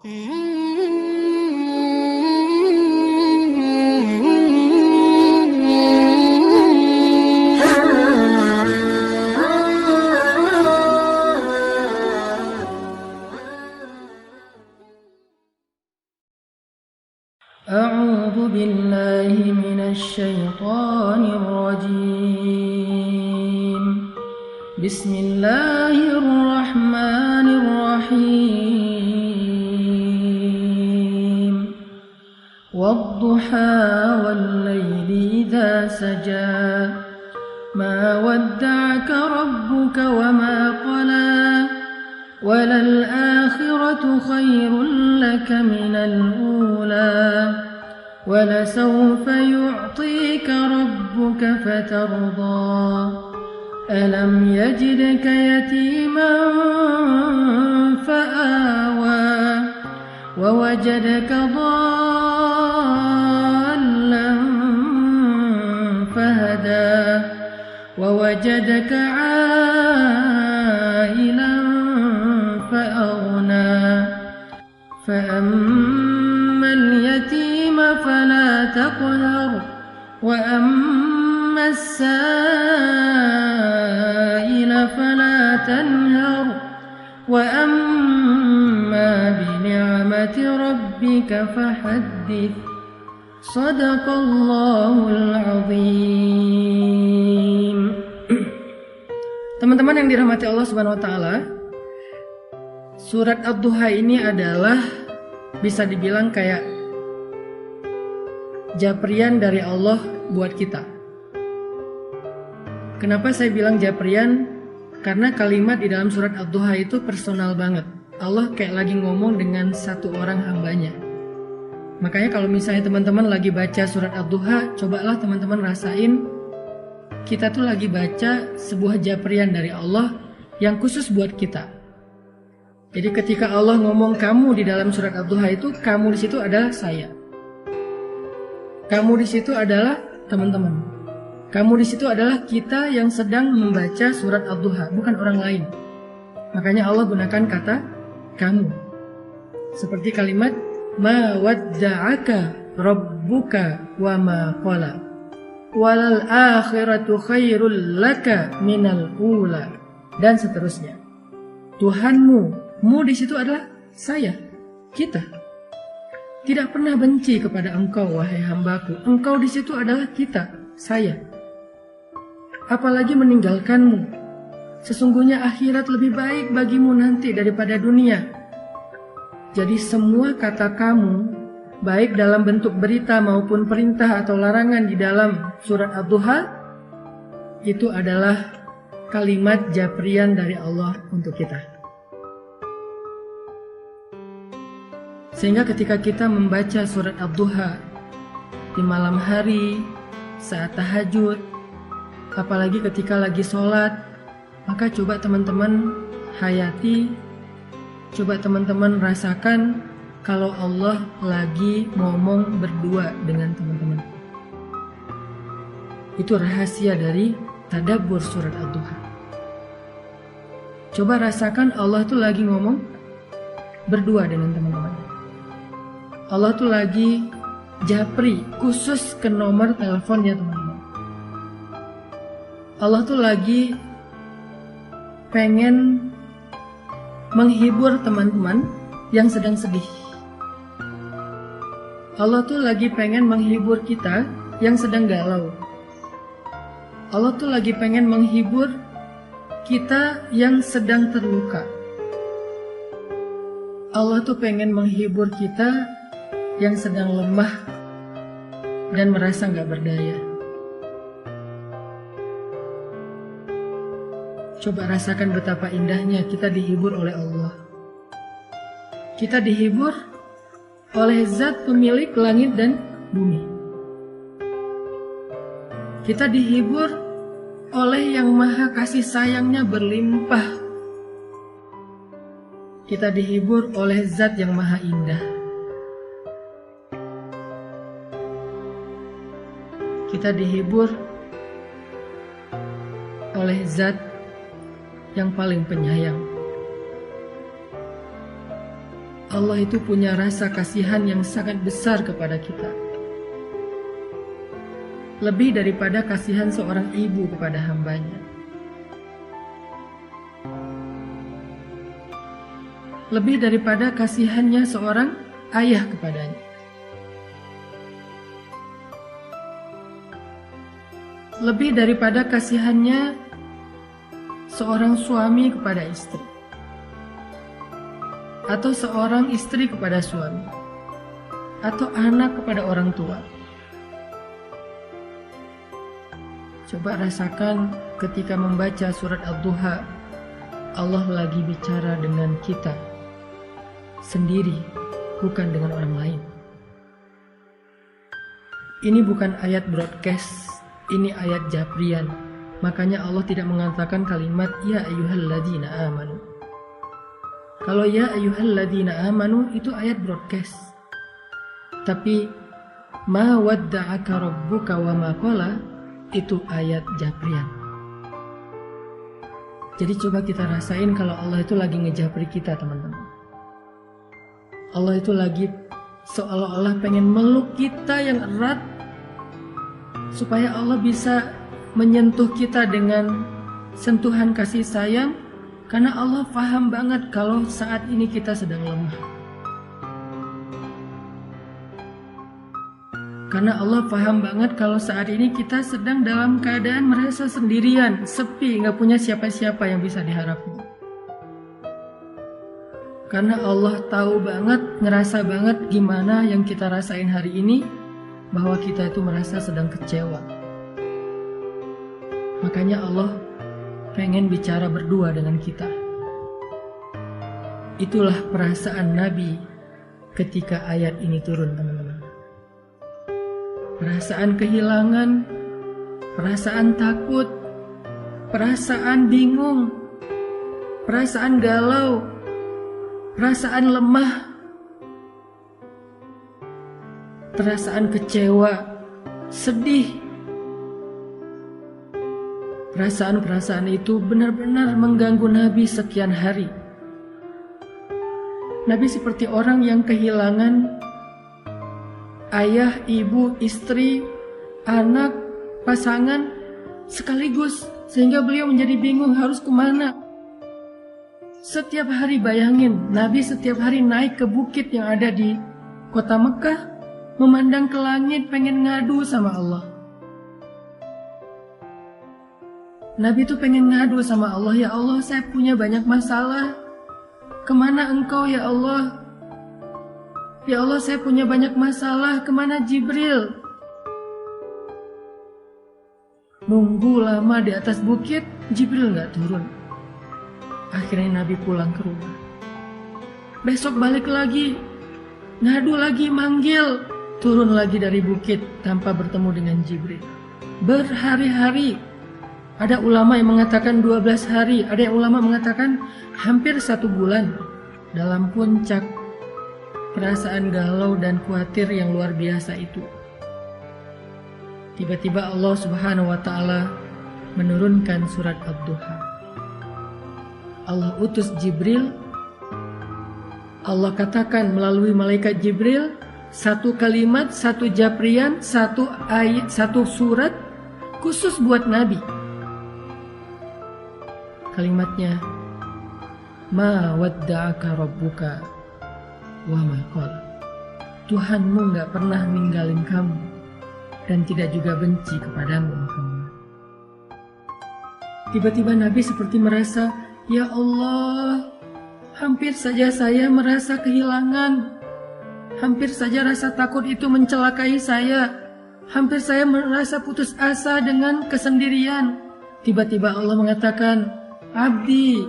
أعوذ بالله من الشيطان الرجيم. بسم الله الرحمن الرحيم. والضحى والليل إذا سجى ما ودعك ربك وما قلى وللآخرة خير لك من الأولى ولسوف يعطيك ربك فترضى ألم يجدك يتيما فآوى ووجدك ضالا فهدى ووجدك عائلا فأغنى فأما اليتيم فلا تقهر وأما السائل فلا تنهر وأما بنعمة ربك فحدث. صدق الله العظيم. Teman-teman yang dirahmati Allah Subhanahu wa taala, surat Ad-Duha ini adalah bisa dibilang kayak japrian dari Allah buat kita. Kenapa saya bilang japrian? Karena kalimat di dalam surat Ad-Duha itu personal banget. Allah kayak lagi ngomong dengan satu orang hambanya. Makanya kalau misalnya teman-teman lagi baca surat Ad-Duha, cobalah teman-teman rasain kita tuh lagi baca sebuah japrian dari Allah yang khusus buat kita. Jadi ketika Allah ngomong kamu di dalam surat Ad-Duha itu, kamu di situ adalah saya. Kamu di situ adalah teman-teman. Kamu di situ adalah kita yang sedang membaca surat Ad-Duha, bukan orang lain. Makanya Allah gunakan kata kamu. Seperti kalimat ma wadda'aka rabbuka wa ma qala. Walal akhiratu khairul laka minal ula, dan seterusnya. Tuhanmu, mu di situ adalah saya, kita. Tidak pernah benci kepada engkau wahai hambaku. Engkau di situ adalah kita, saya. Apalagi meninggalkanmu. Sesungguhnya akhirat lebih baik bagimu nanti daripada dunia. Jadi semua kata kamu, baik dalam bentuk berita maupun perintah atau larangan di dalam surat Ad-Duha, itu adalah kalimat japrian dari Allah untuk kita. Sehingga ketika kita membaca surat Ad-Duha di malam hari, saat tahajud, apalagi ketika lagi sholat, maka coba teman-teman hayati, coba teman-teman rasakan kalau Allah lagi ngomong berdua dengan teman-teman. Itu rahasia dari tadabbur surat Ad-Duha. Coba rasakan Allah tuh lagi ngomong berdua dengan teman-teman. Allah tuh lagi japri khusus ke nomor teleponnya teman-teman. Allah tuh lagi pengen menghibur teman-teman yang sedang sedih. Allah tuh lagi pengen menghibur kita yang sedang galau. Allah tuh lagi pengen menghibur kita yang sedang terluka. Allah tuh pengen menghibur kita yang sedang lemah dan merasa gak berdaya. Coba rasakan betapa indahnya kita dihibur oleh Allah. Kita dihibur oleh zat pemilik langit dan bumi. Kita dihibur oleh yang maha kasih sayangnya berlimpah. Kita dihibur oleh zat yang maha indah. Kita dihibur oleh zat yang paling penyayang. Allah itu punya rasa kasihan yang sangat besar kepada kita. Lebih daripada kasihan seorang ibu kepada hambanya. Lebih daripada kasihannya seorang ayah kepadanya. Lebih daripada kasihannya seorang suami kepada istri. Atau seorang istri kepada suami. Atau anak kepada orang tua. Coba rasakan ketika membaca surat Ad-Duha, Allah lagi bicara dengan kita sendiri, bukan dengan orang lain. Ini bukan ayat broadcast, ini ayat japrian. Makanya Allah tidak mengatakan kalimat ya ayyuhalladzina amanu. Kalau ya ayyuhalladzina amanu itu ayat broadcast. Tapi ma wadda'aka rabbuka wa ma qala itu ayat japrian. Jadi coba kita rasain kalau Allah itu lagi ngejapri kita, teman-teman. Allah itu lagi seolah-olah pengen meluk kita yang erat supaya Allah bisa menyentuh kita dengan sentuhan kasih sayang, karena Allah paham banget kalau saat ini kita sedang lemah. Karena Allah paham banget kalau saat ini kita sedang dalam keadaan merasa sendirian, sepi, gak punya siapa-siapa yang bisa diharapkan. Karena Allah tahu banget, ngerasa banget gimana yang kita rasain hari ini, bahwa kita itu merasa sedang kecewa. Makanya Allah pengen bicara berdua dengan kita. Itulah perasaan Nabi ketika ayat ini turun, teman-teman. Perasaan kehilangan, perasaan takut, perasaan bingung, perasaan galau, perasaan lemah, perasaan kecewa, sedih. Perasaan-perasaan itu benar-benar mengganggu Nabi sekian hari. Nabi seperti orang yang kehilangan ayah, ibu, istri, anak, pasangan sekaligus, sehingga beliau menjadi bingung harus kemana. Setiap hari bayangin, Nabi setiap hari naik ke bukit yang ada di kota Mekah, memandang ke langit pengen ngadu sama Allah. Nabi itu pengen ngadu sama Allah, ya Allah saya punya banyak masalah, kemana engkau ya Allah? Ya Allah saya punya banyak masalah, kemana Jibril? Nunggu lama di atas bukit, Jibril gak turun. Akhirnya Nabi pulang ke rumah. Besok balik lagi, ngadu lagi, manggil. Turun lagi dari bukit tanpa bertemu dengan Jibril. Berhari-hari. Ada ulama yang mengatakan 12 hari, ada yang ulama mengatakan hampir 1 bulan. Dalam puncak perasaan galau dan khawatir yang luar biasa itu. Tiba-tiba Allah Subhanahu wa Ta'ala menurunkan surat Ad-Duha. Allah utus Jibril. Allah katakan melalui malaikat Jibril, 1 kalimat, 1 japrian, 1 ayat, 1 surat khusus buat Nabi. Kalimatnya, ma wadda'aka rabbuka wa ma qala. Tuhanmu gak pernah ninggalin kamu dan tidak juga benci kepadamu, Muhammad. Tiba-tiba Nabi seperti merasa, ya Allah, hampir saja saya merasa kehilangan. Hampir saja rasa takut itu mencelakai saya. Hampir saya merasa putus asa dengan kesendirian. Tiba-tiba Allah mengatakan, Abdi,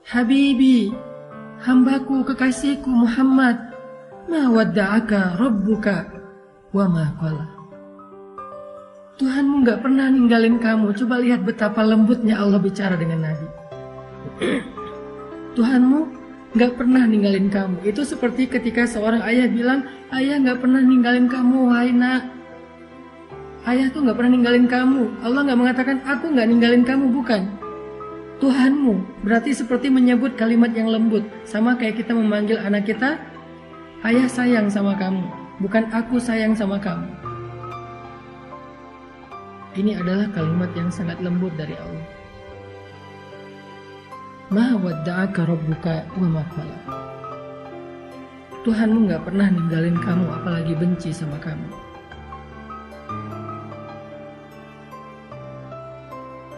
Habibi, hambaku, kekasihku Muhammad, ma wadda'aka rabbuka wa ma qala. Tuhanmu gak pernah ninggalin kamu. Coba lihat betapa lembutnya Allah bicara dengan Nabi. Tuhanmu gak pernah ninggalin kamu. Itu seperti ketika seorang ayah bilang, ayah gak pernah ninggalin kamu, wahai nak. Ayah tuh gak pernah ninggalin kamu. Allah gak mengatakan, aku gak ninggalin kamu, bukan. Tuhanmu. Berarti seperti menyebut kalimat yang lembut. Sama kayak kita memanggil anak kita, ayah sayang sama kamu, bukan aku sayang sama kamu. Ini adalah kalimat yang sangat lembut dari Allah. Ma wadda'aka rabbuka wa ma qala. Tuhanmu gak pernah ninggalin kamu, apalagi benci sama kamu.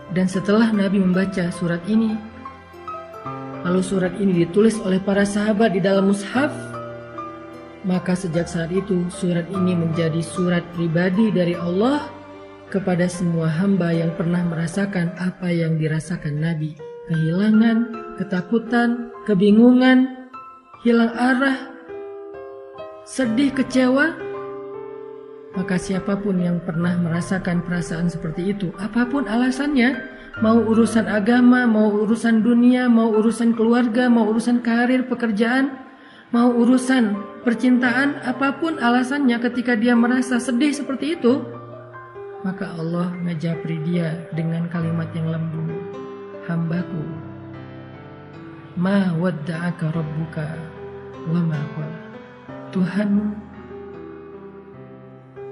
Dan setelah Nabi membaca surat ini, lalu surat ini ditulis oleh para sahabat di dalam mushaf, maka sejak saat itu surat ini menjadi surat pribadi dari Allah kepada semua hamba yang pernah merasakan apa yang dirasakan Nabi. Kehilangan, ketakutan, kebingungan, hilang arah, sedih, kecewa. Maka siapapun yang pernah merasakan perasaan seperti itu, apapun alasannya, mau urusan agama, mau urusan dunia, mau urusan keluarga, mau urusan karir, pekerjaan, mau urusan percintaan, apapun alasannya, ketika dia merasa sedih seperti itu, maka Allah ngejapri dia dengan kalimat yang lembut. Hambaku, ma wadda'aka rabbuka wa ma qala. Tuhanmu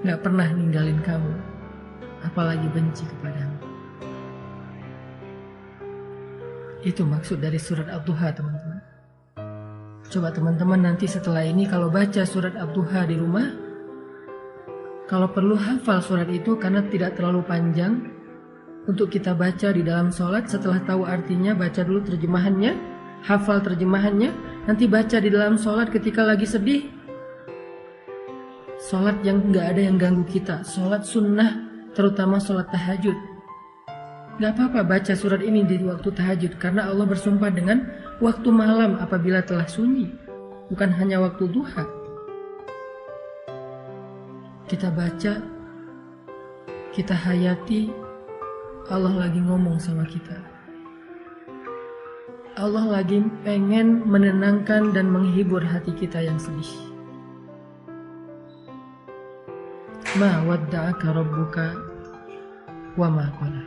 gak pernah ninggalin kamu, apalagi benci kepadamu. Itu maksud dari surat Ad-Duha, teman-teman. Coba teman-teman nanti setelah ini kalau baca surat Ad-Duha di rumah, kalau perlu hafal surat itu karena tidak terlalu panjang untuk kita baca di dalam sholat. Setelah tahu artinya, baca dulu terjemahannya, hafal terjemahannya, nanti baca di dalam sholat ketika lagi sedih. Sholat yang gak ada yang ganggu kita, sholat sunnah, terutama sholat tahajud. Gak apa-apa baca surat ini di waktu tahajud, karena Allah bersumpah dengan waktu malam apabila telah sunyi, bukan hanya waktu duha. Kita baca, kita hayati, Allah lagi ngomong sama kita. Allah lagi pengen menenangkan dan menghibur hati kita yang sedih. Ma wadda'aka rabbuka wa ma qala.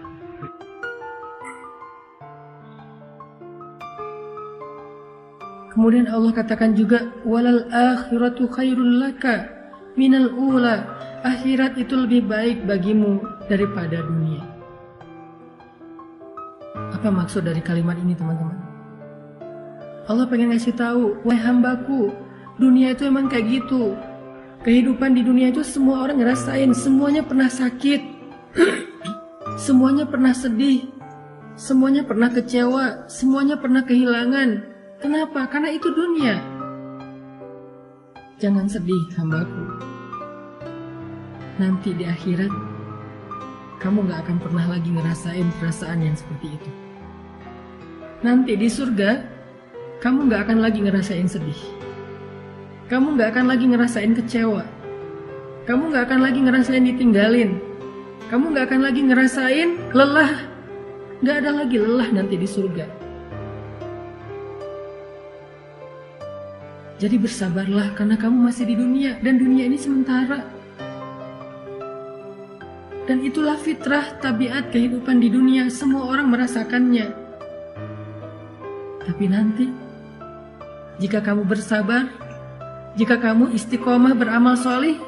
Kemudian Allah katakan juga, walal akhiratu khairul laka minal ula. Akhirat itu lebih baik bagimu daripada dunia. Apa maksud dari kalimat ini, teman-teman? Allah pengen ngasih tahu, wahai hambaku, dunia itu emang kayak gitu. Kehidupan di dunia itu semua orang ngerasain, semuanya pernah sakit, semuanya pernah sedih, semuanya pernah kecewa, semuanya pernah kehilangan. Kenapa? Karena itu dunia. Jangan sedih, hambaku. Nanti di akhirat, kamu gak akan pernah lagi ngerasain perasaan yang seperti itu. Nanti di surga, kamu gak akan lagi ngerasain sedih. Kamu gak akan lagi ngerasain kecewa. Kamu gak akan lagi ngerasain ditinggalin. Kamu gak akan lagi ngerasain lelah. Gak ada lagi lelah nanti di surga. Jadi bersabarlah karena kamu masih di dunia. Dan dunia ini sementara. Dan itulah fitrah, tabiat kehidupan di dunia. Semua orang merasakannya. Tapi nanti, jika kamu bersabar, jika kamu istiqomah beramal solih,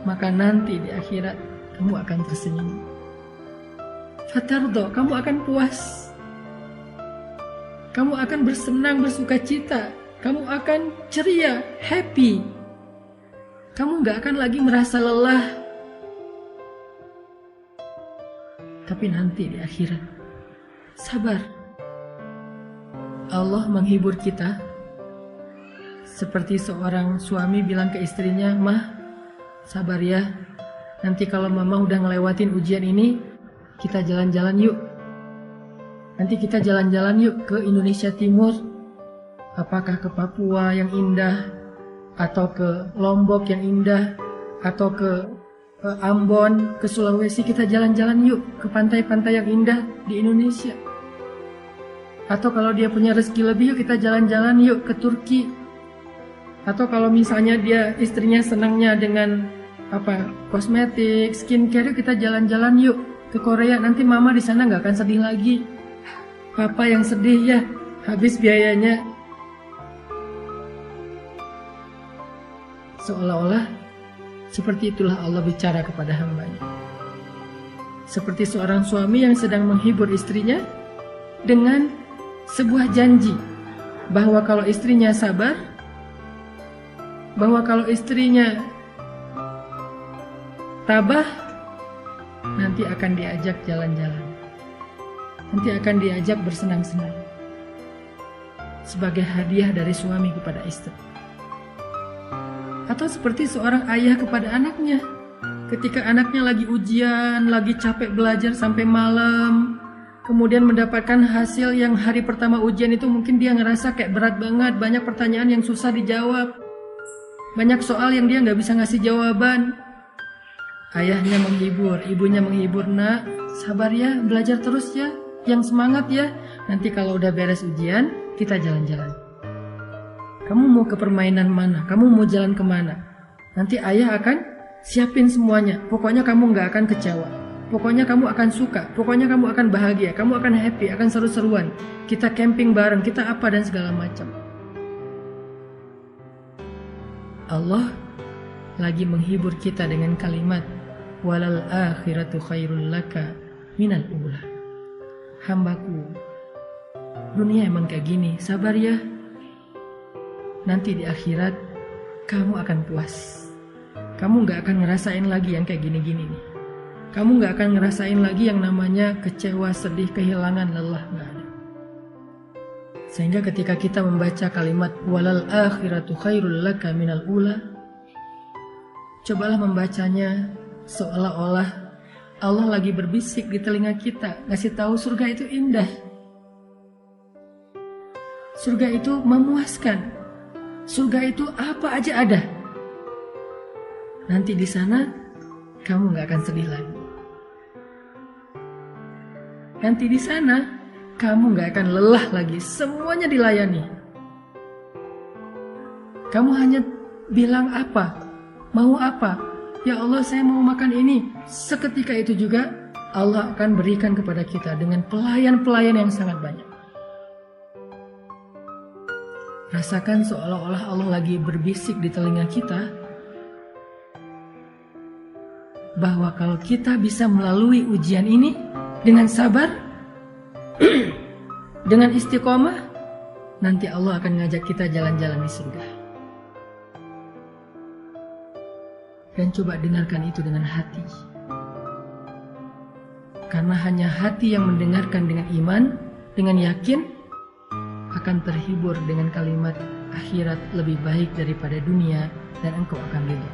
maka nanti di akhirat kamu akan tersenyum. Fatardo, kamu akan puas. Kamu akan bersenang, bersuka cita. Kamu akan ceria, happy. Kamu gak akan lagi merasa lelah. Tapi nanti di akhirat, sabar. Allah menghibur kita. Seperti seorang suami bilang ke istrinya, "Mah, sabar ya. Nanti kalau mama udah ngelewatin ujian ini, kita jalan-jalan yuk. Nanti kita jalan-jalan yuk ke Indonesia Timur. Apakah ke Papua yang indah, atau ke Lombok yang indah, atau ke Ambon, ke Sulawesi. Kita jalan-jalan yuk ke pantai-pantai yang indah di Indonesia. Atau kalau dia punya rezeki lebih, yuk kita jalan-jalan yuk ke Turki. Atau kalau misalnya dia istrinya senangnya dengan kosmetik, skincare, yuk kita jalan-jalan yuk ke Korea. Nanti mama di sana nggak akan sedih lagi. Papa yang sedih ya, habis biayanya. Seolah-olah seperti itulah Allah bicara kepada hambanya. Seperti seorang suami yang sedang menghibur istrinya dengan sebuah janji bahwa kalau istrinya sabar, bahwa kalau istrinya tabah, nanti akan diajak jalan-jalan, nanti akan diajak bersenang-senang sebagai hadiah dari suami kepada istri. Atau seperti seorang ayah kepada anaknya, ketika anaknya lagi ujian, lagi capek belajar sampai malam, kemudian mendapatkan hasil yang hari pertama ujian itu mungkin dia ngerasa kayak berat banget, banyak pertanyaan yang susah dijawab, banyak soal yang dia nggak bisa ngasih jawaban. Ayahnya menghibur, ibunya menghibur, nak, sabar ya, belajar terus ya, yang semangat ya, nanti kalau udah beres ujian, kita jalan-jalan. Kamu mau ke permainan mana? Kamu mau jalan kemana? Nanti ayah akan siapin semuanya. Pokoknya kamu gak akan kecewa. Pokoknya kamu akan suka. Pokoknya kamu akan bahagia. Kamu akan happy, akan seru-seruan. Kita camping bareng, kita apa dan segala macam. Allah lagi menghibur kita dengan kalimat walal akhiratu khairul laka minal ula. Hambaku, dunia emang kayak gini, sabar ya. Nanti di akhirat kamu akan puas. Kamu gak akan ngerasain lagi yang kayak gini-gini nih. Kamu gak akan ngerasain lagi yang namanya kecewa, sedih, kehilangan, lelah, gak ada. Sehingga ketika kita membaca kalimat walal akhiratu khairul laka minal ula, cobalah membacanya seolah-olah Allah lagi berbisik di telinga kita, ngasih tahu surga itu indah. Surga itu memuaskan. Surga itu apa aja ada. Nanti di sana kamu gak akan sedih lagi. Nanti di sana kamu gak akan lelah lagi. Semuanya dilayani. Kamu hanya bilang apa, mau apa. Ya Allah, saya mau makan ini. Seketika itu juga Allah akan berikan kepada kita dengan pelayan-pelayan yang sangat banyak. Rasakan seolah-olah Allah lagi berbisik di telinga kita bahwa kalau kita bisa melalui ujian ini dengan sabar, dengan istiqomah, nanti Allah akan ngajak kita jalan-jalan di surga. Dan coba dengarkan itu dengan hati. Karena hanya hati yang mendengarkan dengan iman, dengan yakin, akan terhibur dengan kalimat akhirat lebih baik daripada dunia dan engkau akan ridha.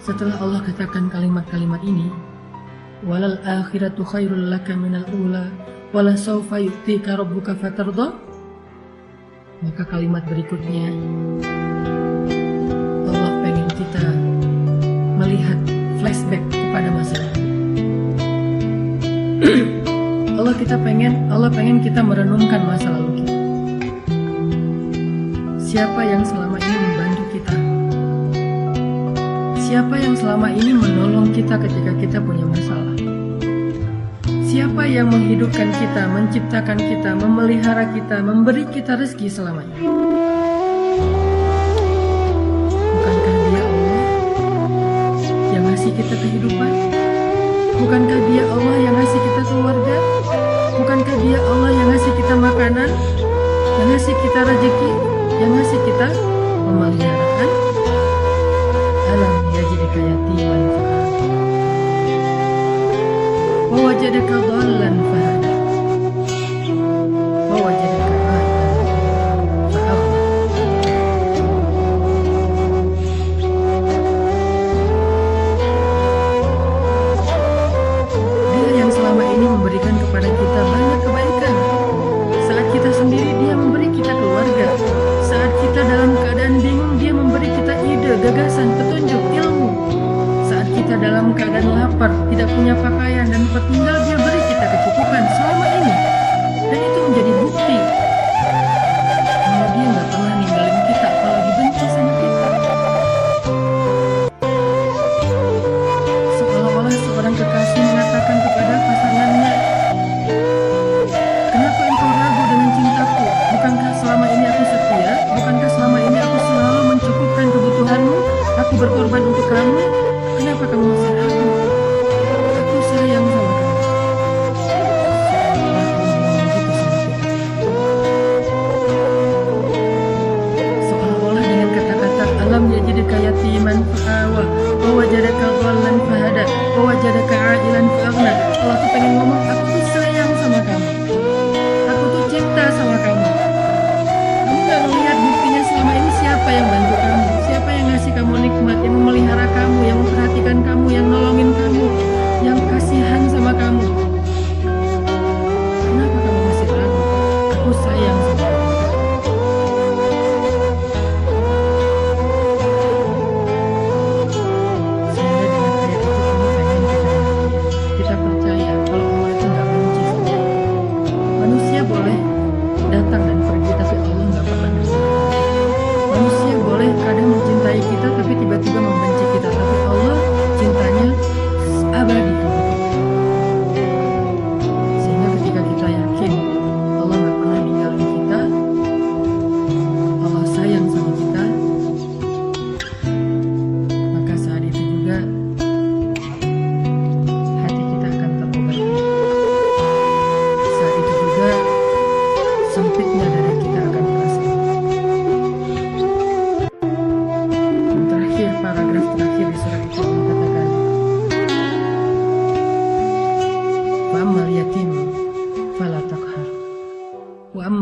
Setelah Allah katakan kalimat-kalimat ini, walal akhiratu khairul laka minal ula wala sawfa yu'tika rabbuka fatardha, maka kalimat berikutnya Allah pengen kita melihat flashback kepada masa lalu. Allah pengen kita merenungkan masa lalu kita. Siapa yang selama ini membantu kita? Siapa yang selama ini menolong kita ketika kita punya masalah? Siapa yang menghidupkan kita, menciptakan kita, memelihara kita, memberi kita rezeki selama ini? Bukankah Dia Allah yang ngasih kita kehidupan? Bukankah Dia Allah yang ngasih kita keluarga? Bukankah Dia Allah yang ngasih kita makanan, yang ngasih kita rezeki, yang ngasih kita pemeliharaan? Alam yajidka yatiman fa'ala wa wajadaka dhallan fahada wa wajadaka a'ilan fa'aghna. Dia yang selama ini memberikan kepada kita banyak kebaikan. Saat kita sendiri, Dia memberi kita keluarga. Saat kita dalam keadaan bingung, Dia memberi kita ide, gagasan, petunjuk, ilmu. Saat kita dalam keadaan lapar, tidak punya pakaian dan tempat tinggal, Dia beri kita kecukupan selama ini. Dan itu menjadi bukti bahwa Dia nggak pernah ninggalin kita, apalagi benci sama kita.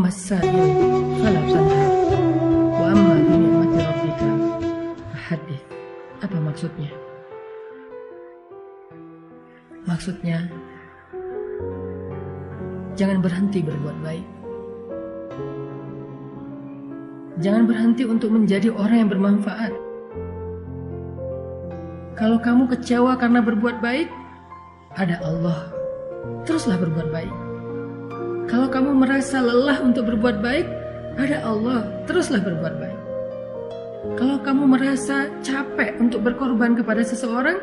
amma as-sa'il fala tanhar wa amma bi ni'mati rabbika fahaddits. Apa maksudnya? Maksudnya, jangan berhenti berbuat baik. Jangan berhenti untuk menjadi orang yang bermanfaat. Kalau kamu kecewa karena berbuat baik, ada Allah, teruslah berbuat baik. Kalau kamu merasa lelah untuk berbuat baik, ada Allah, teruslah berbuat baik. Kalau kamu merasa capek untuk berkorban kepada seseorang,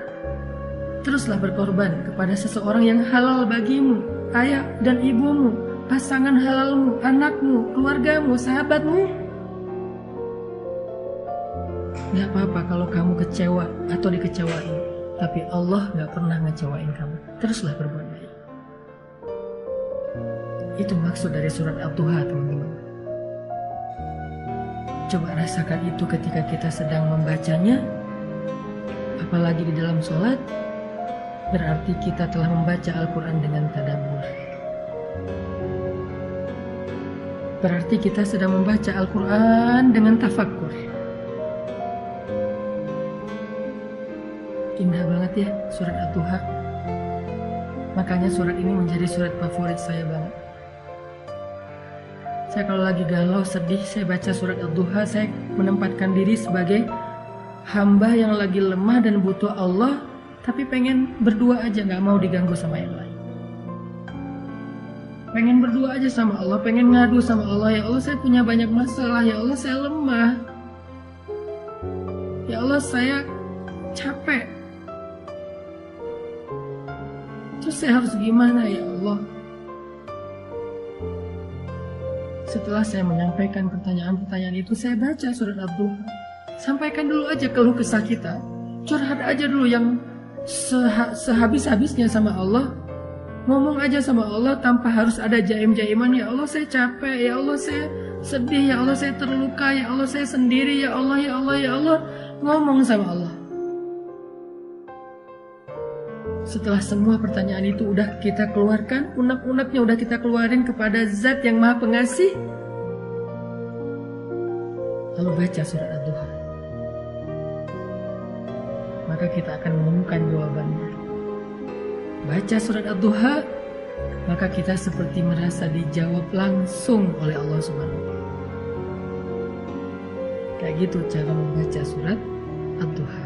teruslah berkorban kepada seseorang yang halal bagimu, ayah dan ibumu, pasangan halalmu, anakmu, keluargamu, sahabatmu. Gak apa-apa kalau kamu kecewa atau dikecewain, tapi Allah gak pernah ngecewain kamu. Teruslah berbuat baik. Itu maksud dari surat Ad-Duha, teman-teman. Coba rasakan itu ketika kita sedang membacanya. Apalagi di dalam sholat, berarti kita telah membaca Al-Quran dengan tadabbur. Berarti kita sedang membaca Al-Quran dengan tafakkur. Indah banget ya surat Ad-Duha. Makanya surat ini menjadi surat favorit saya banget. Saya kalau lagi galau, sedih, saya baca surat Ad-Duha. Saya menempatkan diri sebagai hamba yang lagi lemah dan butuh Allah, tapi pengen berdua aja, gak mau diganggu sama yang lain. Pengen berdua aja sama Allah, pengen ngadu sama Allah. Ya Allah, saya punya banyak masalah. Ya Allah, saya lemah. Ya Allah, saya capek. Terus saya harus gimana ya Allah? Setelah saya menyampaikan pertanyaan-pertanyaan itu, saya baca surat Ad-Duha. Sampaikan dulu aja keluh kesah kita. Curhat aja dulu yang sehabis-habisnya sama Allah. Ngomong aja sama Allah tanpa harus ada jaim-jaiman. Ya Allah, saya capek. Ya Allah, saya sedih. Ya Allah, saya terluka. Ya Allah, saya sendiri. Ya Allah, ya Allah, ya Allah. Ngomong sama Allah. Setelah semua pertanyaan itu udah kita keluarkan, unek-uneknya udah kita keluarin kepada Zat yang Maha Pengasih, lalu baca surat Ad-Duha, maka kita akan menemukan jawabannya. Baca surat Ad-Duha, maka kita seperti merasa dijawab langsung oleh Allah SWT. Kayak gitu cara membaca surat Ad-Duha.